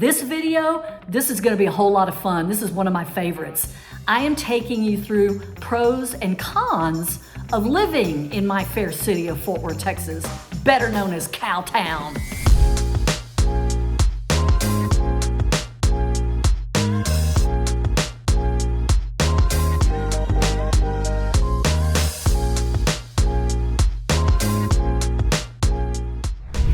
This video, this is gonna be a whole lot of fun. This is one of my favorites. I am taking you through pros and cons of living in my fair city of Fort Worth, Texas, better known as Cowtown.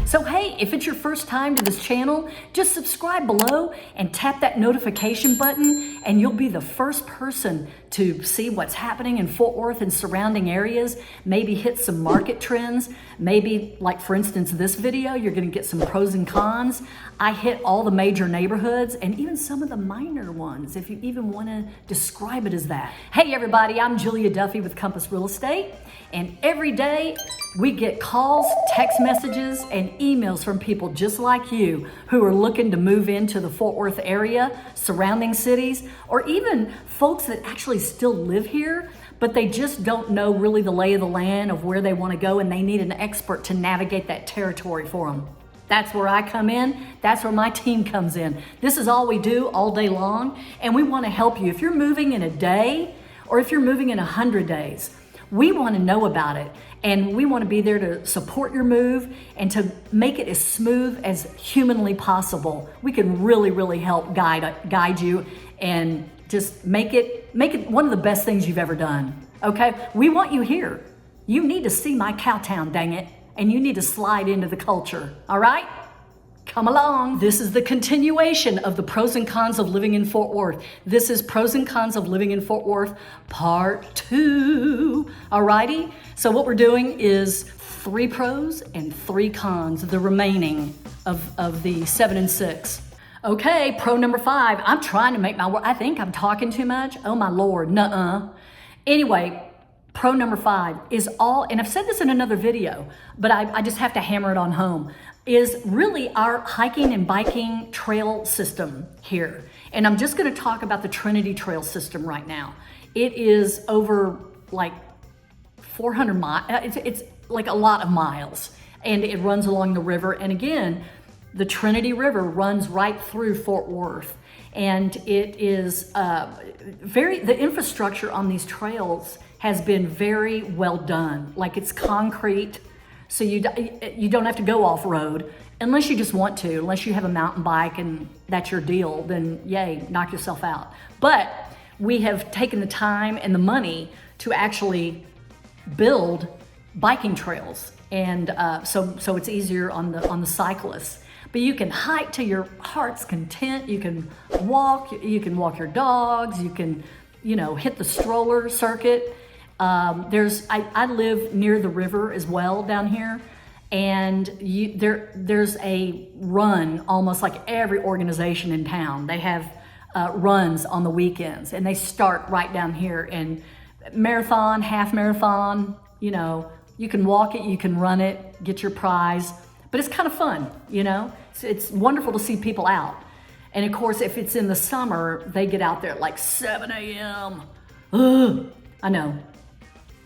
So hey, if it's your first time to this channel, just subscribe below and tap that notification button and you'll be the first person to see what's happening in Fort Worth and surrounding areas, maybe hit some market trends, maybe like for instance this video, you're gonna get some pros and cons. I hit all the major neighborhoods and even some of the minor ones, if you even wanna describe it as that. Hey everybody, I'm Julia Duffy with Compass Real Estate, and every day we get calls, text messages, and emails from people just like you who are looking to move into the Fort Worth area, surrounding cities, or even folks that actually still live here, but they just don't know really the lay of the land of where they want to go, and they need an expert to navigate that territory for them. That's where I come in. That's where my team comes in. This is all we do all day long, and we want to help you. If you're moving in a day, or if you're moving in 100 days, we want to know about it, and we want to be there to support your move and to make it as smooth as humanly possible. We can really help guide you and just make it one of the best things you've ever done. Okay, we want you here. You need to see my Cowtown, dang it, and you need to slide into the culture. All right. Come along. This is the continuation of the pros and cons of living in Fort Worth. This is pros and cons of living in Fort Worth, part 2. Alrighty? So what we're doing is 3 pros and 3 cons, the remaining of the 7 and 6. Okay, pro number 5. I'm trying to make my word. I think I'm talking too much. Oh my Lord, nuh-uh. Anyway, pro number 5 is all, and I've said this in another video, but I just have to hammer it on home, is really our hiking and biking trail system here. And I'm just gonna talk about the Trinity Trail system right now. It is over like 400 miles, it's like a lot of miles, and it runs along the river. And again, the Trinity River runs right through Fort Worth. And it is the infrastructure on these trails has been very well done. Like it's concrete, so you don't have to go off-road unless you just want to, unless you have a mountain bike and that's your deal, then yay, knock yourself out. But we have taken the time and the money to actually build biking trails, and so it's easier on the cyclists. But you can hike to your heart's content. You can walk your dogs. You can, hit the stroller circuit. I live near the river as well down here, and there's a run almost like every organization in town. They have runs on the weekends, and they start right down here. And marathon, half marathon, you can walk it, you can run it, get your prize, but it's kind of fun, It's wonderful to see people out. And of course, if it's in the summer, they get out there at like 7 a.m. Ugh, I know.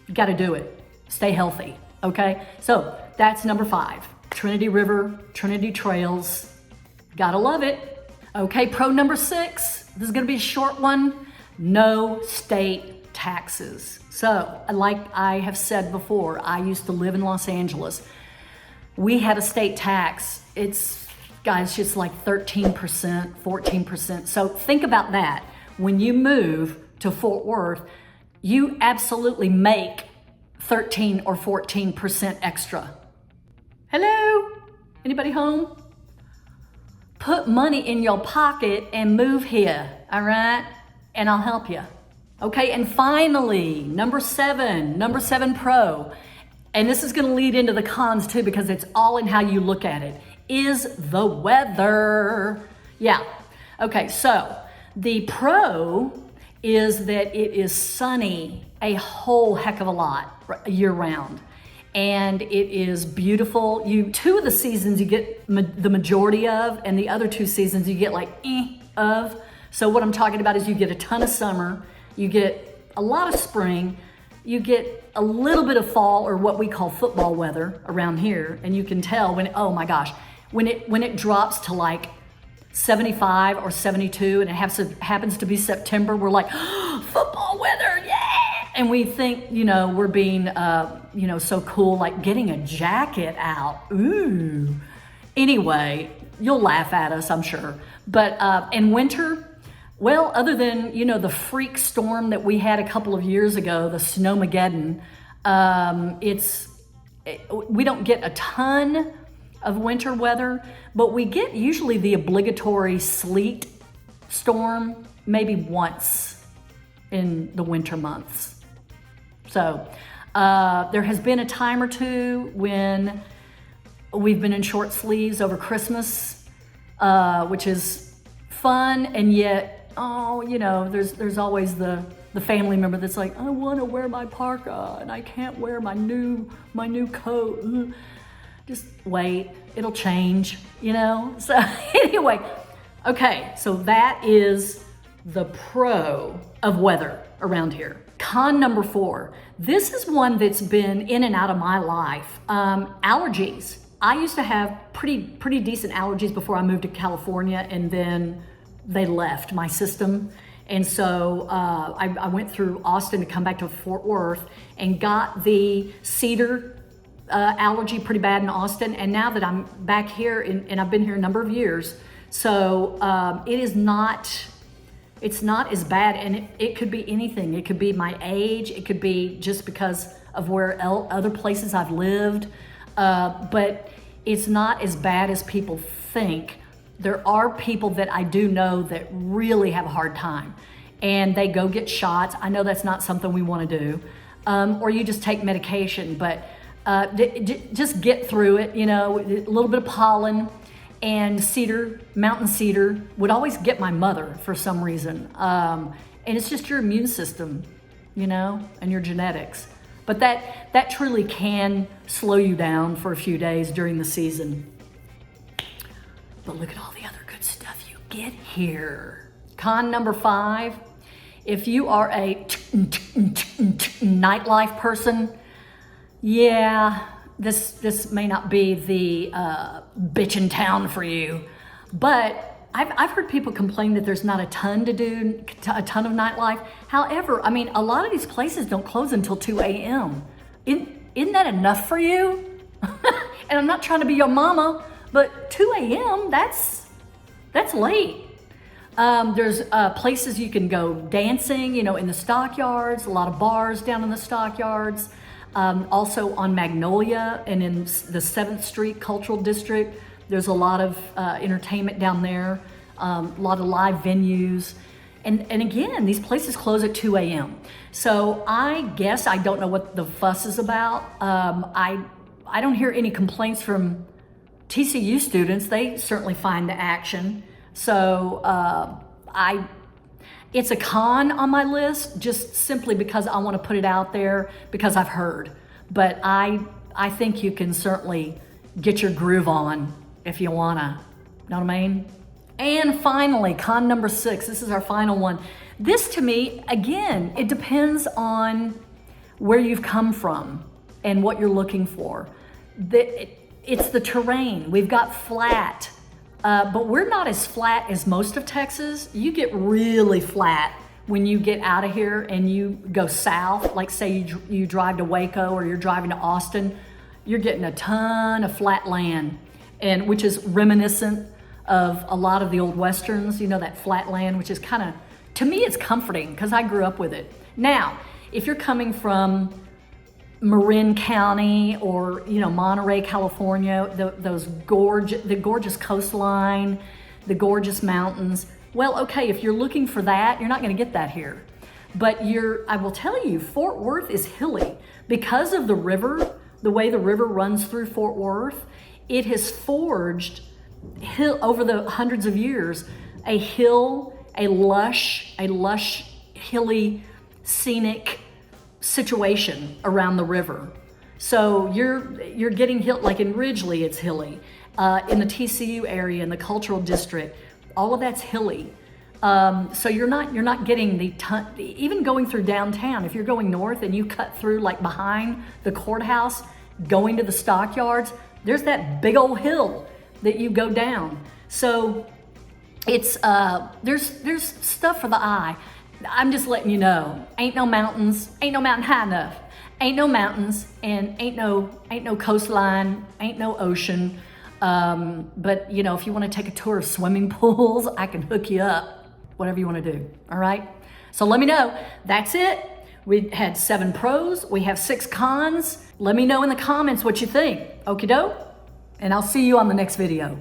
You got to do it. Stay healthy, okay? So that's number 5. Trinity River, Trinity Trails. Gotta love it. Okay, pro number 6. This is gonna be a short one. No state taxes. So, like I have said before, I used to live in Los Angeles. We had a state tax. It's, guys, just like 13%, 14%. So think about that. When you move to Fort Worth, you absolutely make 13 or 14% extra. Hello? Anybody home? Put money in your pocket and move here, all right? And I'll help you. Okay, and finally, number 7 pro, and this is gonna lead into the cons too, because it's all in how you look at it, is the weather. Yeah, okay, so the pro is that it is sunny a whole heck of a lot year round. And it is beautiful. 2 of the seasons you get the majority of, and the other 2 seasons you get like of. So what I'm talking about is you get a ton of summer, you get a lot of spring, you get a little bit of fall, or what we call football weather around here. And you can tell when, oh my gosh, when it drops to like 75 or 72 and it happens to be September, we're like, oh, football weather, yeah! And we think, we're being, so cool, like getting a jacket out. Ooh. Anyway, you'll laugh at us, I'm sure. But in winter, well, other than, the freak storm that we had a couple of years ago, the Snowmageddon, we don't get a ton of winter weather, but we get usually the obligatory sleet storm maybe once in the winter months. So there has been a time or two when we've been in short sleeves over Christmas, which is fun, and yet, there's always the family member that's like, I want to wear my parka and I can't wear my new coat. Just wait, it'll change, So anyway, okay, so that is the pro of weather around here. Con number 4. This is one that's been in and out of my life. Allergies. I used to have pretty decent allergies before I moved to California, and then they left my system. And so I went through Austin to come back to Fort Worth and got the cedar allergy pretty bad in Austin. And now that I'm back here and I've been here a number of years, so it's not as bad, and it could be anything. It could be my age. It could be just because of where other places I've lived. But it's not as bad as people think. There are people that I do know that really have a hard time, and they go get shots. I know that's not something we want to do, or you just take medication, but just get through it. A little bit of pollen and mountain cedar would always get my mother for some reason. And it's just your immune system, and your genetics. But that truly can slow you down for a few days during the season. But look at all the other good stuff you get here. Con number 5, if you are a nightlife person, yeah, this may not be the bitchin' town for you, but I've heard people complain that there's not a ton to do, a ton of nightlife. However, a lot of these places don't close until 2 a.m. Isn't that enough for you? And I'm not trying to be your mama, but 2 a.m., that's late. There's places you can go dancing, in the stockyards, a lot of bars down in the stockyards. Also on Magnolia and in the 7th Street Cultural District, there's a lot of entertainment down there, a lot of live venues. And again, these places close at 2 a.m. So I guess I don't know what the fuss is about. I don't hear any complaints from TCU students. They certainly find the action. So it's a con on my list, just simply because I want to put it out there because I've heard. But I think you can certainly get your groove on if you wanna, know what I mean? And finally, con number 6, this is our final one. This to me, again, it depends on where you've come from and what you're looking for. It's the terrain. We've got flat, but we're not as flat as most of Texas. You get really flat when you get out of here and you go south, like say you drive to Waco or you're driving to Austin, you're getting a ton of flat land, and which is reminiscent of a lot of the old Westerns, that flat land, which is kind of, to me, it's comforting because I grew up with it. Now, if you're coming from Marin County or, Monterey, California, the gorgeous coastline, the gorgeous mountains, well, okay, if you're looking for that, you're not going to get that here. But I will tell you, Fort Worth is hilly. Because of the river, the way the river runs through Fort Worth, it has forged over the hundreds of years a lush, hilly, scenic situation around the river. So you're getting hill, like in Ridgely, it's hilly. In the TCU area, in the cultural district, all of that's hilly. So you're not getting even going through downtown. If you're going north and you cut through like behind the courthouse, going to the stockyards, there's that big old hill that you go down. So It's there's stuff for the eye. I'm just letting you know. Ain't no mountains, ain't no mountain high enough. Ain't no mountains, and ain't no coastline, ain't no ocean. But you know, if you want to take a tour of swimming pools, I can hook you up. Whatever you want to do. All right. So let me know. That's it. We had 7 pros. We have 6 cons. Let me know in the comments what you think. Okie doke. And I'll see you on the next video.